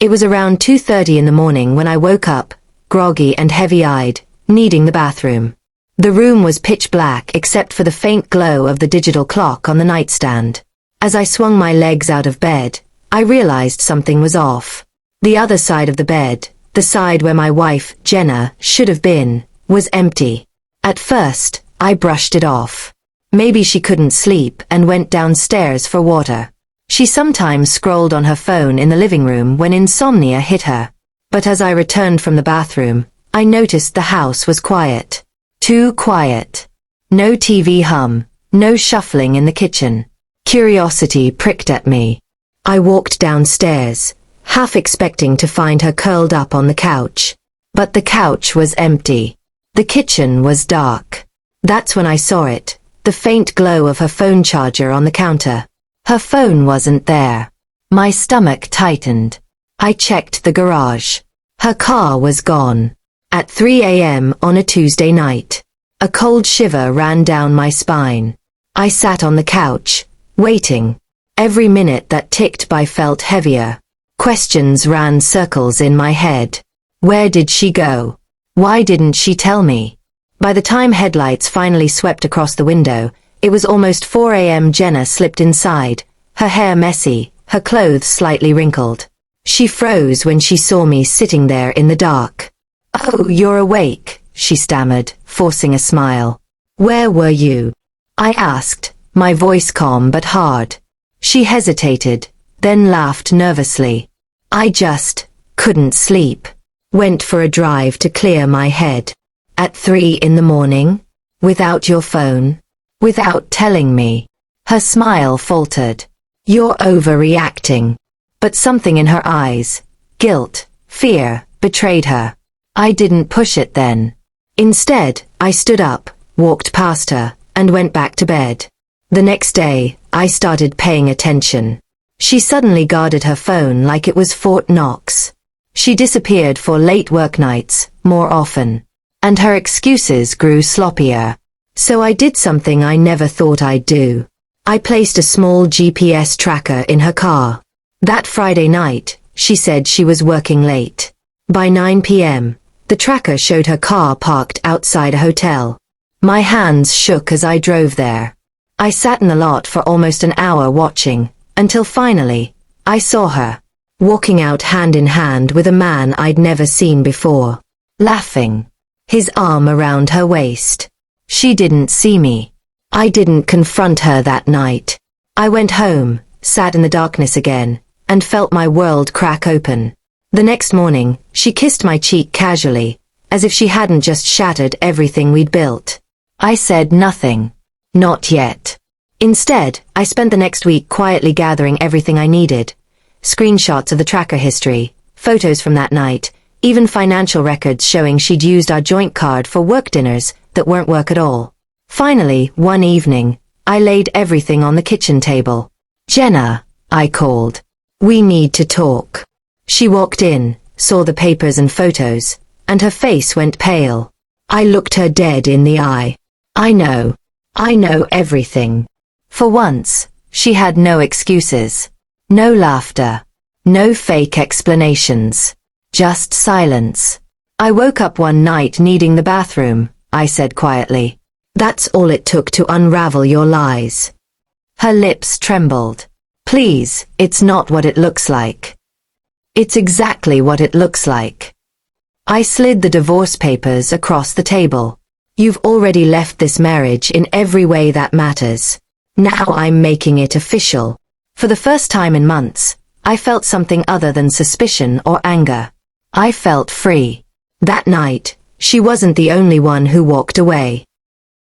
It was around 2:30 in the morning when I woke up, groggy and heavy-eyed, needing the bathroom. The room was pitch black except for the faint glow of the digital clock on the nightstand. As I swung my legs out of bed, I realized something was off. The other side of the bed, the side where my wife, Jenna, should have been, was empty. At first, I brushed it off. Maybe she couldn't sleep and went downstairs for water. She sometimes scrolled on her phone in the living room when insomnia hit her. But as I returned from the bathroom, I noticed the house was quiet. Too quiet. No TV hum, no shuffling in the kitchen. Curiosity pricked at me. I walked downstairs, half expecting to find her curled up on the couch. But the couch was empty. The kitchen was dark. That's when I saw it, the faint glow of her phone charger on the counter. Her phone wasn't there. My stomach tightened. I checked the garage. Her car was gone. At 3 a.m. on a Tuesday night. A cold shiver ran down my spine. I sat on the couch, waiting. Every minute that ticked by felt heavier. Questions ran circles in my head. Where did she go? Why didn't she tell me? By the time headlights finally swept across the window, it was almost 4 a.m. Jenna slipped inside, her hair messy, her clothes slightly wrinkled. She froze when she saw me sitting there in the dark. "Oh, you're awake," she stammered, forcing a smile. "Where were you?" I asked, my voice calm but hard. She hesitated, then laughed nervously. "I just couldn't sleep. Went for a drive to clear my head. At 3 in the morning? Without your phone? Without telling me?" Her smile faltered. "You're overreacting." But something in her eyes, guilt, fear, betrayed her. I didn't push it then. Instead, I stood up, walked past her, and went back to bed. The next day, I started paying attention. She suddenly guarded her phone like it was Fort Knox. She disappeared for late work nights, more often. And her excuses grew sloppier. So I did something I never thought I'd do. I placed a small GPS tracker in her car. That Friday night, she said she was working late. By 9 p.m., the tracker showed her car parked outside a hotel. My hands shook as I drove there. I sat in the lot for almost an hour watching, until finally, I saw her, walking out hand in hand with a man I'd never seen before, laughing, his arm around her waist. She didn't see me. I didn't confront her that night. I went home, sat in the darkness again, and felt my world crack open. The next morning, she kissed my cheek casually, as if she hadn't just shattered everything we'd built. I said nothing. Not yet. Instead, I spent the next week quietly gathering everything I needed. Screenshots of the tracker history, photos from that night, even financial records showing she'd used our joint card for work dinners that weren't work at all. Finally, one evening, I laid everything on the kitchen table. "Jenna," I called. "We need to talk." She walked in, saw the papers and photos, and her face went pale. I looked her dead in the eye. I know everything." For once, she had no excuses. No laughter. No fake explanations. Just silence. "I woke up one night needing the bathroom," I said quietly. "That's all it took to unravel your lies." Her lips trembled. "Please, it's not what it looks like." "It's exactly what it looks like." I slid the divorce papers across the table. "You've already left this marriage in every way that matters. Now I'm making it official." For the first time in months, I felt something other than suspicion or anger. I felt free. That night, she wasn't the only one who walked away.